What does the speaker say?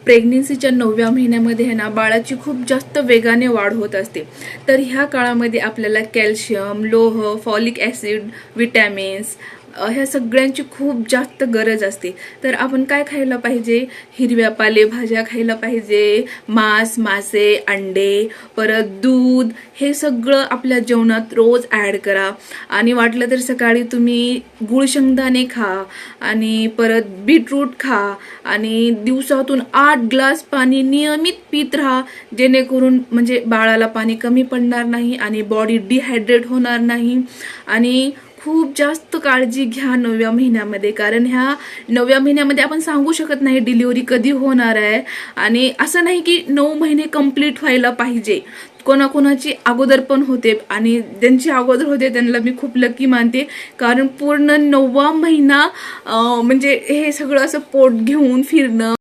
प्रेग्नेन्सीच्या 9व्या महिन्यामध्ये आहे ना बाळाची खूप जास्त वेगाने वाढ होत असते। तर ह्या काळामध्ये आपल्याला कॅल्शियम, लोह, फॉलिक ॲसिड, विटॅमिन्स ह्या सगळ्यांची खूप जास्त गरज असते। तर आपण काय खायला पाहिजे? हिरव्या पालेभाज्या खायला पाहिजे, मांस, मासे, अंडे, परत दूध, हे सगळं आपल्या जेवणात रोज ॲड करा। आणि वाटलं तर सकाळी तुम्ही गुळ शेंगदाणे खा आणि परत बीटरूट खा आणि दिवसातून 8 ग्लास पाणी नियमित पित राहा, जेणेकरून म्हणजे बाळाला पाणी कमी पडणार नाही आणि बॉडी डिहायड्रेट होणार नाही। आणि खूप जास्त काळजी घ्या 9व्या महिन्यामध्ये, कारण ह्या 9व्या महिन्यामध्ये आपण सांगू शकत नाही डिलिव्हरी कधी होणार आहे। आणि असं नाही की 9 महिने कंप्लीट व्हायला पाहिजे, कोणाकोणाची अगोदर पण होते आणि ज्यांची अगोदर होते त्यांना मी खूप लकी मानते, कारण पूर्ण 9वा महिना म्हणजे हे सगळं असं पोट घेऊन फिरणं